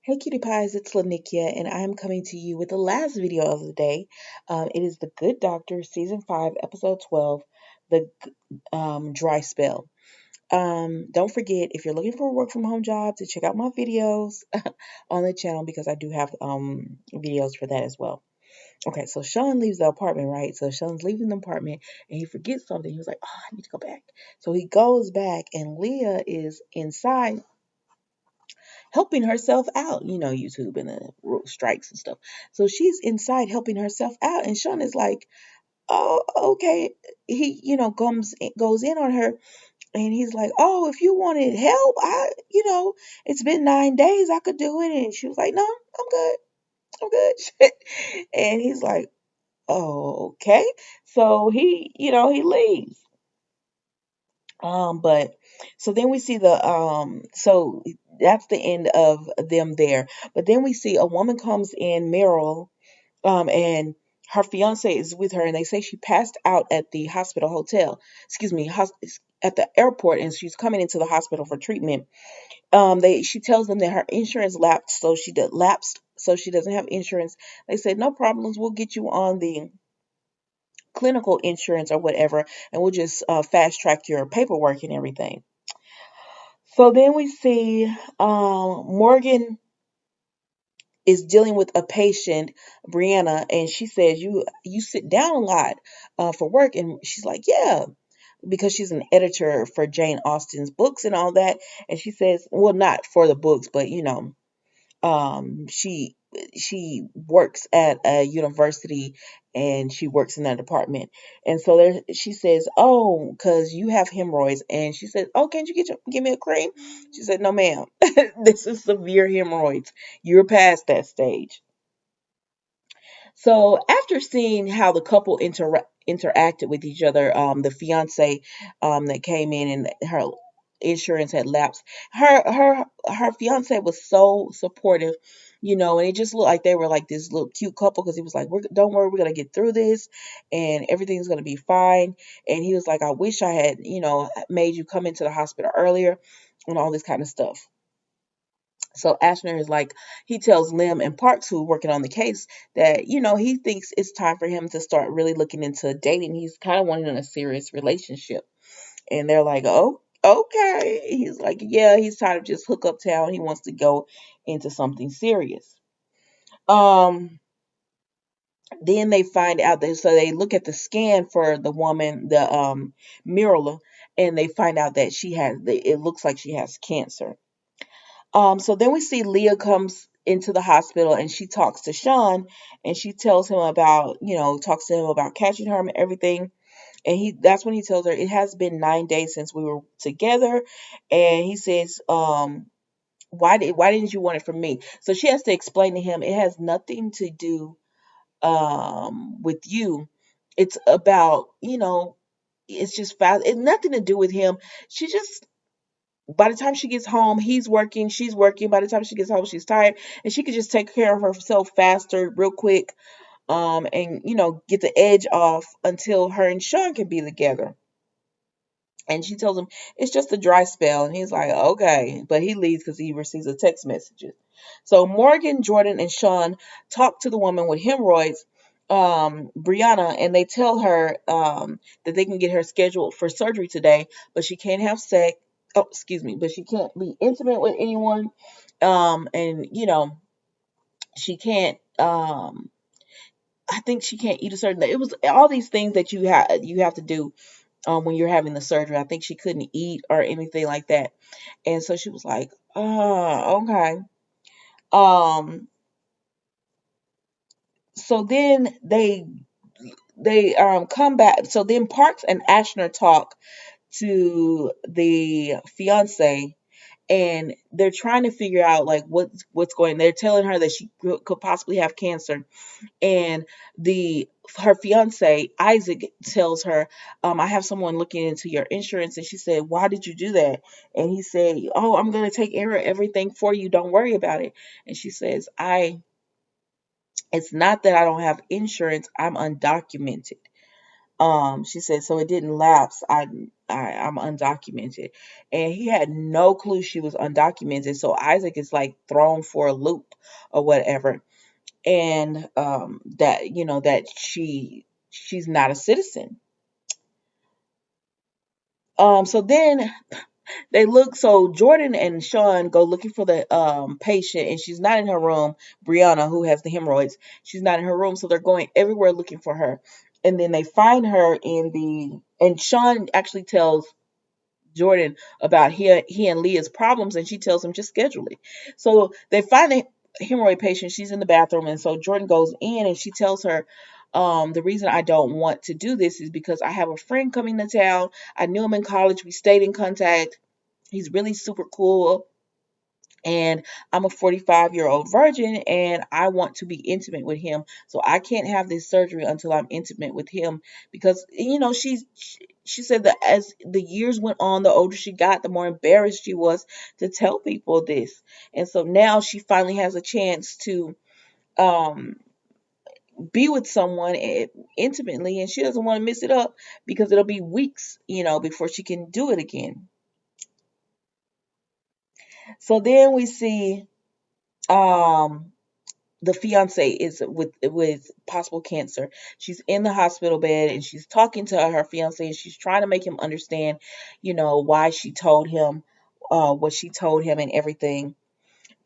Hey cutie pies, it's Lanikia, and I am coming to you with the last video of the day. It is The Good Doctor, Season 5, Episode 12, The Dry Spell. Don't forget, if you're looking for a work from home job, to check out my videos on the channel because I do have videos for that as well. Okay, so Sean leaves the apartment, right? So Sean's leaving the apartment and he forgets something. He was like, oh, I need to go back. So he goes back and Leah is inside helping herself out. You know, YouTube and the strikes and stuff. So she's inside helping herself out, and Sean is like, "Oh, okay." He, goes in on her, and he's like, "Oh, if you wanted help, it's been 9 days. I could do it." And she was like, "No, I'm good. I'm good." And he's like, "Oh, okay." So he leaves. But so then we see so that's the end of them there. But then we see a woman comes in, Meryl, and her fiance is with her, and they say she passed out at the hospital hotel. Excuse me, at the airport, and she's coming into the hospital for treatment. She tells them that her insurance lapsed, so she doesn't have insurance. They said no problems, we'll get you on the clinical insurance or whatever, and we'll just fast track your paperwork and everything. So then we see Morgan is dealing with a patient, Brianna, and she says, "You sit down a lot for work," and she's like, "Yeah." Because she's an editor for Jane Austen's books and all that, and she says, well, not for the books, but she works at a university and she works in that department. And so she says, "Oh, because you have hemorrhoids." And she said, "Oh, can't you give me a cream?" She said, "No, ma'am. This is severe hemorrhoids. You're past that stage." So after seeing how the couple interacted with each other, the fiance that came in and her insurance had lapsed, her fiance was so supportive, and it just looked like they were like this little cute couple because he was like, "Don't worry, we're gonna get through this, and everything's gonna be fine." And he was like, "I wish I had, made you come into the hospital earlier," and all this kind of stuff. So Ashner is like, he tells Lim and Parks, who are working on the case, that, he thinks it's time for him to start really looking into dating. He's kind of wanting a serious relationship. And they're like, "Oh, okay." He's like, yeah, he's tired of just hook up town. He wants to go into something serious. Um, then they find out that, so they look at the scan for the woman, the Mirala, and they find out that it looks like she has cancer. So then we see Leah comes into the hospital and she talks to Sean and she tells him about, talks to him about catching her and everything. And that's when he tells her it has been 9 days since we were together. And he says, why didn't you want it from me? So she has to explain to him it has nothing to do with you. It's about, it's just fast. It's nothing to do with him. She just By the time she gets home, he's working, she's working. By the time she gets home, she's tired, and she could just take care of herself faster, real quick, and get the edge off until her and Sean can be together. And she tells him it's just a dry spell, and he's like, okay, but he leaves because he receives a text message. So Morgan, Jordan, and Sean talk to the woman with hemorrhoids, Brianna, and they tell her that they can get her scheduled for surgery today, but she can't have sex. Oh, excuse me, but she can't be intimate with anyone, and she can't. I think she can't eat a certain. It was all these things that you have to do when you're having the surgery. I think she couldn't eat or anything like that, and so she was like, "Oh, okay." Um, so then they come back. So then Parks and Ashner talk to the fiance, and they're trying to figure out like what's going. They're telling her that she could possibly have cancer, and the her fiance Isaac tells her, "I have someone looking into your insurance." And she said, "Why did you do that?" And he said, "Oh, I'm going to take care of everything for you. Don't worry about it." And she says, It's not that I don't have insurance. I'm undocumented." She said, so it didn't lapse. I'm undocumented. And he had no clue she was undocumented. So Isaac is like thrown for a loop or whatever. And that, that she's not a citizen. So then so Jordan and Sean go looking for the patient, and she's not in her room. Brianna, who has the hemorrhoids, she's not in her room, so they're going everywhere looking for her. And then they find her and Sean actually tells Jordan about he and Leah's problems, and she tells him just schedule it. So they find the hemorrhoid patient. She's in the bathroom, and so Jordan goes in, and she tells her, the reason I don't want to do this is because I have a friend coming to town. I knew him in college. We stayed in contact. He's really super cool. And I'm a 45-year-old virgin, and I want to be intimate with him. So I can't have this surgery until I'm intimate with him, because she said that as the years went on, the older she got, the more embarrassed she was to tell people this. And so now she finally has a chance to um be with someone intimately, and she doesn't want to miss it up because it'll be weeks, before she can do it again. So then we see um the fiance is with possible cancer. She's in the hospital bed, and she's talking to her fiance, and she's trying to make him understand, why she told him what she told him and everything.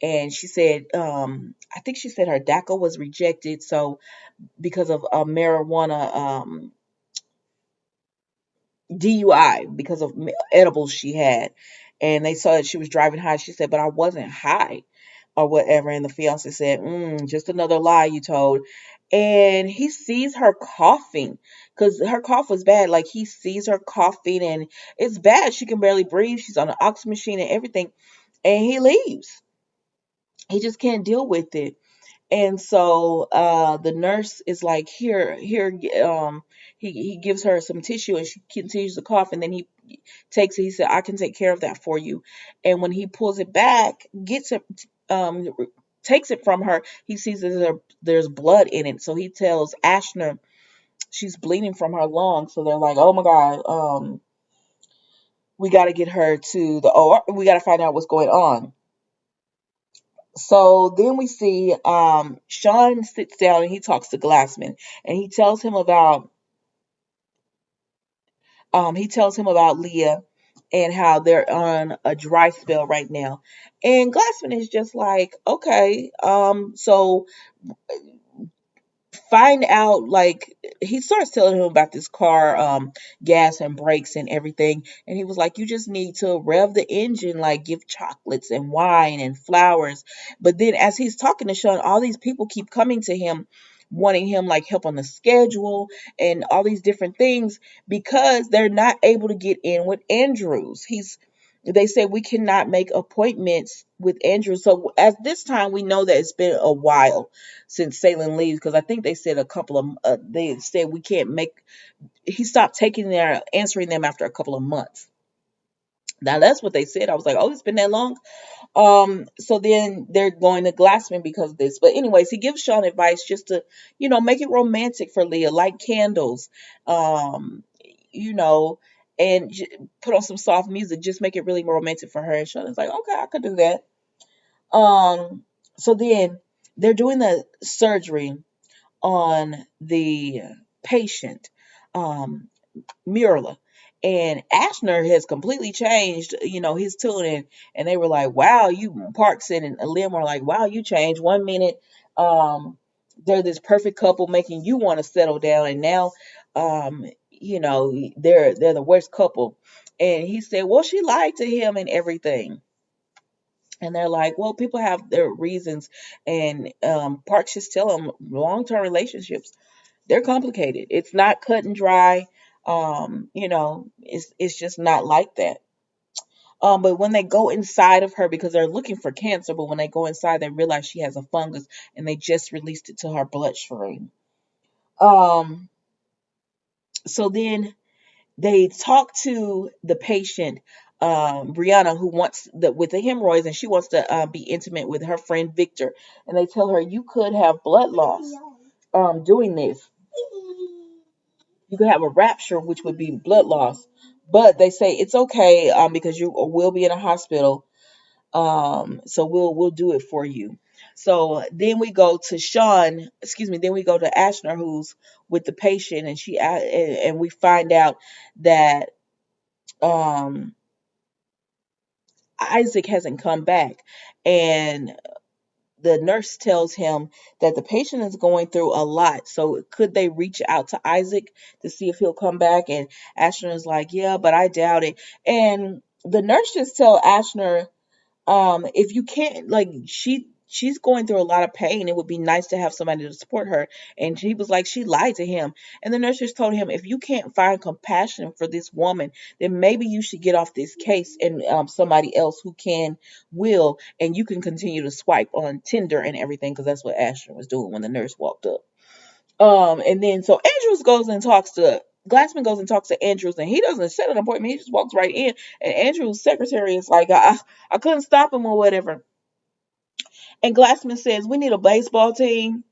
And she said, I think she said her DACA was rejected, so because of marijuana DUI, because of edibles she had, and they saw that she was driving high. She said, but I wasn't high or whatever. And the fiance said, just another lie you told. And he sees her coughing, because her cough was bad. Like, he sees her coughing, and it's bad. She can barely breathe. She's on an oxygen machine and everything. And he leaves. He just can't deal with it. And so the nurse is like, here, he gives her some tissue, and she continues to cough, and then he said, I can take care of that for you. And when he pulls it back, um, takes it from her, he sees that there's blood in it. So he tells Ashner she's bleeding from her lung. So they're like, oh my God, we got to get her to the OR. We got to find out what's going on. So then we see Sean sits down and he talks to Glassman, and he tells him about Leah and how they're on a dry spell right now. And Glassman is just like, okay, so find out, like, he starts telling him about this car, gas and brakes and everything. And he was like, you just need to rev the engine, like give chocolates and wine and flowers. But then as he's talking to Sean, all these people keep coming to him, wanting him like help on the schedule and all these different things, because they're not able to get in with Andrews. They say we cannot make appointments with Andrew. So at this time, we know that it's been a while since Salen leaves, because I think they said they said we can't make. He stopped answering them after a couple of months. Now that's what they said. I was like, oh, it's been that long. So then they're going to Glassman because of this. But anyways, he gives Sean advice just to, make it romantic for Leah, light candles, you know, and put on some soft music, just make it really romantic for her. And Sean is like, okay, I could do that. So then they're doing the surgery on the patient. Um, Murla. And Ashner has completely changed, his tune. And they were like, wow, Parkson and Lim were like, wow, you changed. 1 minute, they're this perfect couple making you want to settle down. And now, they're the worst couple. And he said, well, she lied to him and everything. And they're like, well, people have their reasons. And Parks just tell them long-term relationships, they're complicated. It's not cut and dry. It's just not like that. But when they go inside of her, because they're looking for cancer, but when they go inside, they realize she has a fungus, and they just released it to her bloodstream. Um, so then they talk to the patient, Brianna, who wants with the hemorrhoids, and she wants to be intimate with her friend Victor, and they tell her you could have blood loss doing this. You could have a rupture, which would be blood loss. But they say it's okay, because you will be in a hospital, so we'll do it for you. So then we go to Sean, excuse me, then we go to Ashner, who's with the patient, and and we find out that um Isaac hasn't come back, and the nurse tells him that the patient is going through a lot. So could they reach out to Isaac to see if he'll come back? And Ashner is like, yeah, but I doubt it. And the nurse just tell Ashner, if you can't, like, she's going through a lot of pain, it would be nice to have somebody to support her. And he was like, she lied to him. And the nurse just told him, if you can't find compassion for this woman, then maybe you should get off this case, and somebody else who can will, and you can continue to swipe on Tinder and everything, because that's what Ashton was doing when the nurse walked up. And then so Andrews goes and talks to Glassman goes and talks to Andrews, and he doesn't set an appointment. He just walks right in, and Andrews' secretary is like, I couldn't stop him or whatever. And Glassman says, we need a baseball team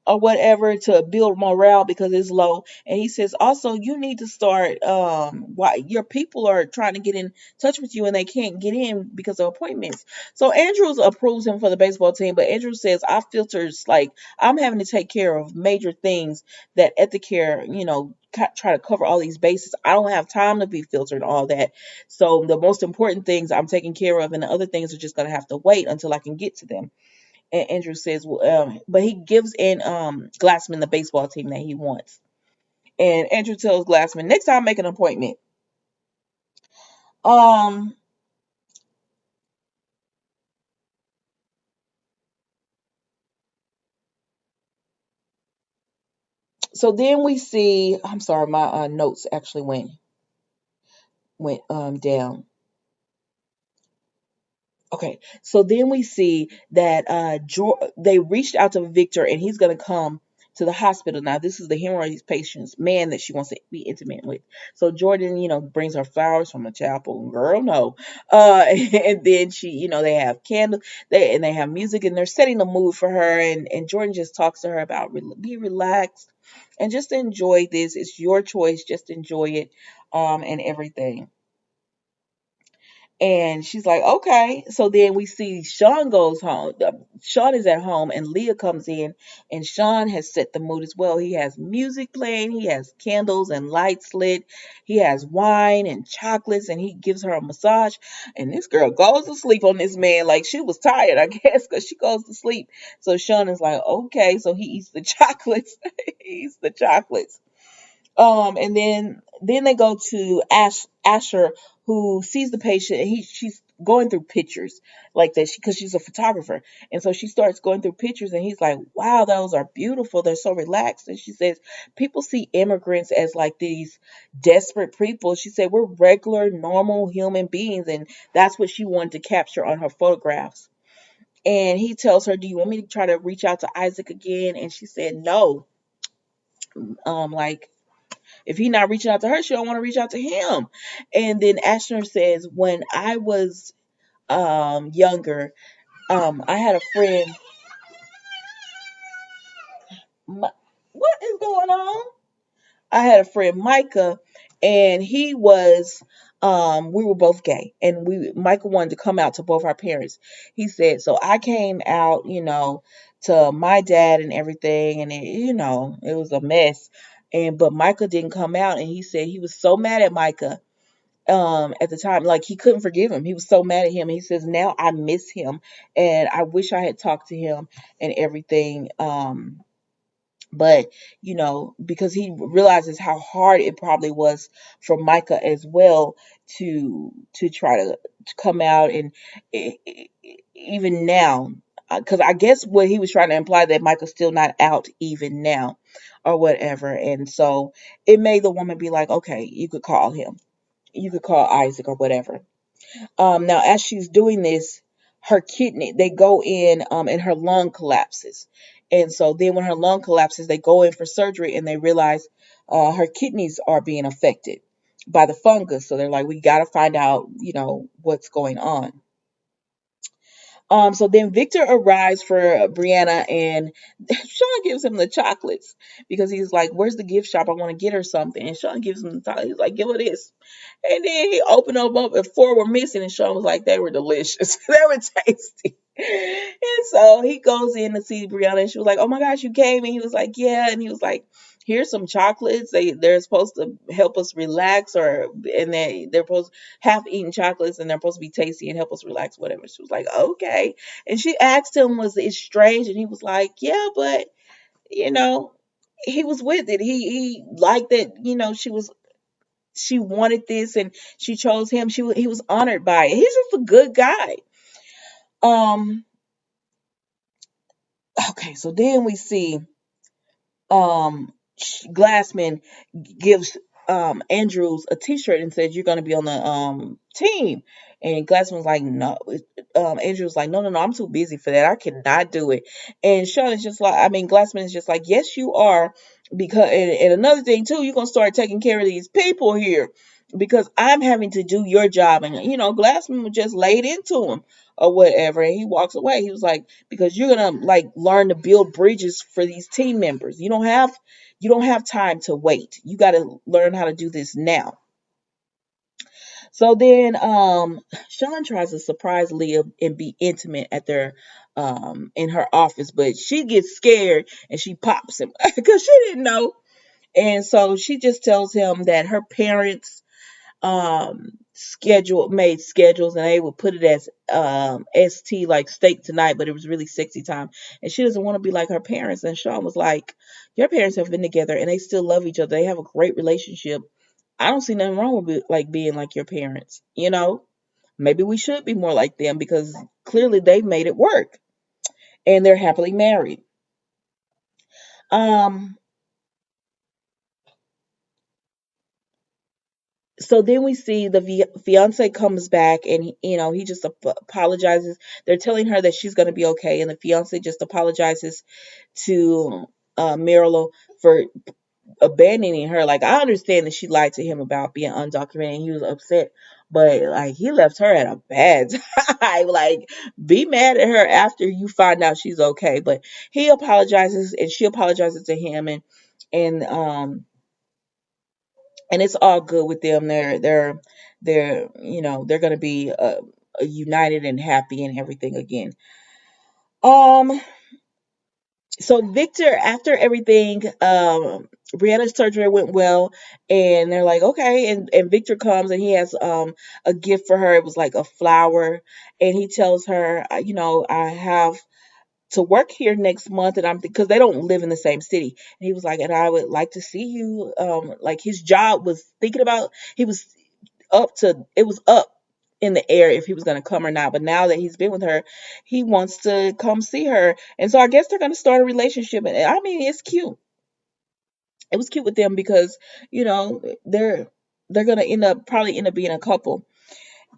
or whatever to build morale because it's low. And he says, also, you need to start, why your people are trying to get in touch with you and they can't get in because of appointments. So Andrews approves him for the baseball team, but Andrews says, I filters, like, I'm having to take care of major things that Ethicare, try to cover all these bases. I don't have time to be filtered all that. So the most important things I'm taking care of, and the other things are just going to have to wait until I can get to them. And Andrew says, well, but he gives in Glassman the baseball team that he wants. And Andrew tells Glassman, next time make an appointment. Um, so then we see, I'm sorry, my notes actually went down. Okay, so then we see that they reached out to Victor, and he's gonna come to the hospital. Now, this is the hemorrhoids patient's man that she wants to be intimate with. So Jordan, brings her flowers from the chapel. Girl, no. And then she, they have candles, they have music, and they're setting the mood for her. And Jordan just talks to her about be relaxed and just enjoy this. It's your choice. Just enjoy it, and everything. And she's like, okay. So then we see Sean goes home. Sean is at home, and Leah comes in, and Sean has set the mood as well. He has music playing, he has candles and lights lit, he has wine and chocolates, and he gives her a massage. And this girl goes to sleep on this man like she was tired, I guess, because she goes to sleep. So Sean is like, okay. So he eats the chocolates. He eats the chocolates. And then they go to Asher, who sees the patient, and she's going through pictures like that because she's a photographer, and so she starts going through pictures, and he's like, "Wow, those are beautiful. They're so relaxed." And she says, "People see immigrants as like these desperate people." She said, "We're regular, normal human beings," and that's what she wanted to capture on her photographs. And he tells her, "Do you want me to try to reach out to Isaac again?" And she said, "No." Like, if he's not reaching out to her, she don't want to reach out to him. And then Ashner says, when I was younger, I had a friend. What is going on? I had a friend, Micah, and he was. We were both gay, and Micah wanted to come out to both our parents. He said, so I came out, to my dad and everything, and it was a mess. And but Micah didn't come out, and he said he was so mad at Micah at the time, like he couldn't forgive him. He was so mad at him. He says, now I miss him, and I wish I had talked to him and everything. But because he realizes how hard it probably was for Micah as well to try to come out. And even now, because I guess what he was trying to imply, that Micah's still not out even now or whatever. And so it made the woman be like, okay, you could call him, you could call Isaac or whatever. Now, as she's doing this, her kidney, they go in, and her lung collapses. And so then when her lung collapses, they go in for surgery, and they realize her kidneys are being affected by the fungus. So they're like, we got to find out, what's going on. So then Victor arrives for Brianna, and Sean gives him the chocolates because he's like, "Where's the gift shop? I want to get her something." And Sean gives him the chocolate. He's like, "Give her this." And then he opened them up, and four were missing. And Sean was like, "They were delicious. They were tasty." And so he goes in to see Brianna, and she was like, "Oh my gosh, you came!" And he was like, "Yeah." And he was like, "Here's some chocolates. They're supposed to help us relax, or and they're supposed half eaten chocolates, and they're supposed to be tasty and help us relax, whatever." She was like, "Okay." And she asked him, "Was it strange?" And he was like, "Yeah, but you know." He was with it. He liked that, she wanted this and she chose him. He was honored by it. He's just a good guy. Um okay, so then we see Glassman gives Andrews a T-shirt and says, "You're going to be on the team." And Glassman's like, "No." Andrews like, "No, I'm too busy for that. I cannot do it." And Sean is just like, I mean, Glassman is just like, "Yes, you are." Because and another thing too, you're gonna start taking care of these people here because I'm having to do your job. And Glassman was just laid into him or whatever, and he walks away. He was like, "Because you're gonna like learn to build bridges for these team members. You don't have time to wait. You got to learn how to do this now." So then Sean tries to surprise Leah and be intimate at their in her office, but she gets scared and she pops him because she didn't know. And so she just tells him that her parents made schedules, and they would put it as ST, like steak tonight, but it was really sexy time. And she doesn't want to be like her parents. And Sean was like, "Your parents have been together and they still love each other. They have a great relationship. I don't see nothing wrong with like being like your parents. Maybe we should be more like them because clearly they've made it work and they're happily married." um so then we see the fiance comes back, and he just apologizes. They're telling her that she's going to be okay, and the fiance just apologizes to Marilyn for abandoning her. Like, I understand that she lied to him about being undocumented and he was upset, but like, he left her at a bad time. Like, be mad at her after you find out she's okay. But he apologizes and she apologizes to him, and it's all good with them. They're gonna be united and happy and everything again. Um, so Victor, after everything, Brianna's surgery went well, and they're like, okay, and Victor comes and he has a gift for her. It was like a flower, and he tells her, I have to work here next month, and I'm because they don't live in the same city. And he was like, and I would like to see you. Like, his job was thinking about, he was it was up in the air if he was going to come or not. But now that he's been with her, he wants to come see her, and so I guess they're going to start a relationship. And I mean, it's cute. It was cute with them because they're going to probably end up being a couple.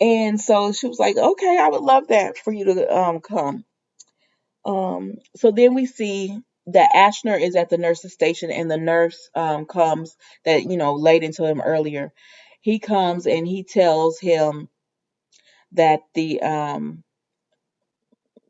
And so she was like, okay, I would love that for you to come. So then we see that Ashner is at the nurse's station, and the nurse comes that laid into him earlier. He comes and he tells him that the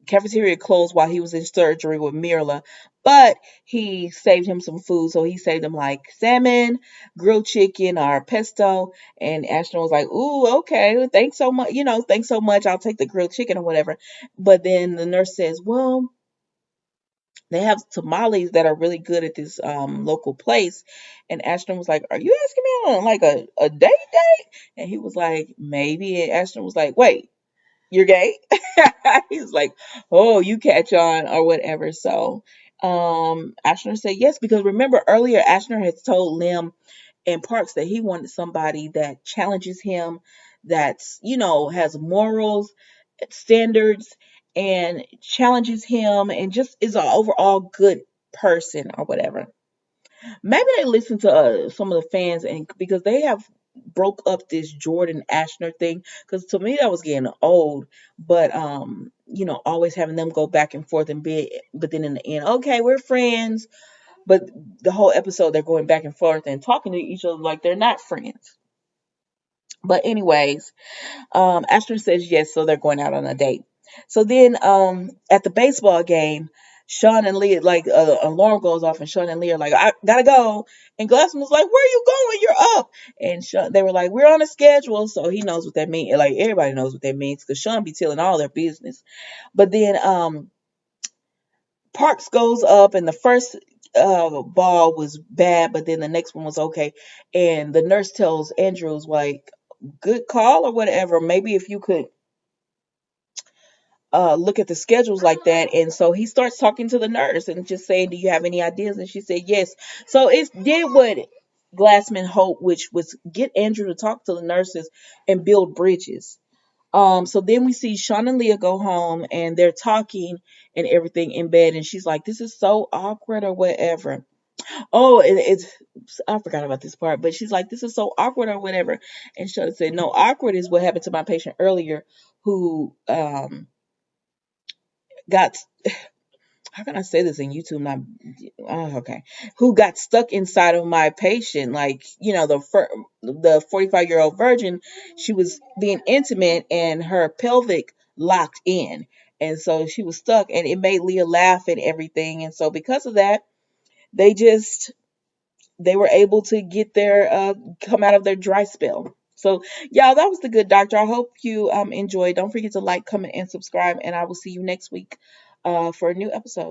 cafeteria closed while he was in surgery with Mirla, but he saved him some food. So he saved him like salmon, grilled chicken, or pesto. And Ashton was like, "Ooh, okay, thanks so much. Thanks so much. I'll take the grilled chicken or whatever." But then the nurse says, "Well, they have tamales that are really good at this local place." And Ashton was like, "Are you asking me on like a date?" And he was like, "Maybe." And Ashton was like, "Wait, you're gay?" He's like, "Oh, you catch on," or whatever. So Ashner said yes, because remember earlier Ashner had told Lim and Parks that he wanted somebody that challenges him, that's has morals, standards, and challenges him, and just is an overall good person or whatever. Maybe they listen to some of the fans, and because they have broke up this Jordan Ashner thing, because to me that was getting old. But always having them go back and forth and be, but then in the end, okay, we're friends. But the whole episode they're going back and forth and talking to each other like they're not friends. But anyways, Ashton says yes, so they're going out on a date. So then at the baseball game, Sean and Leah, like alarm goes off, and Sean and Leah are like, I gotta go. And Glassman was like, where are you going? You're up. And Sean, they were like, we're on a schedule. So he knows what that means. Like everybody knows what that means because Sean be telling all their business. But then Parks goes up, and the first ball was bad, but then the next one was okay. And the nurse tells Andrews like, good call or whatever. Maybe if you could look at the schedules like that. And so he starts talking to the nurse and just saying, do you have any ideas? And she said, yes. So it did what Glassman hoped, which was get Andrew to talk to the nurses and build bridges. So then we see Sean and Leah go home and they're talking and everything in bed. And she's like, this is so awkward or whatever. Oh, I forgot about this part, but she's like, this is so awkward or whatever. And Sean said, no, awkward is what happened to my patient earlier who got, how can I say this in YouTube? Not okay. Who got stuck inside of my patient? Like the 45-year-old virgin, she was being intimate and her pelvic locked in, and so she was stuck, and it made Leah laugh and everything. And so because of that, they just they were able to get their come out of their dry spell. So y'all, that was the Good Doctor. I hope you enjoyed. Don't forget to like, comment, and subscribe, and I will see you next week for a new episode.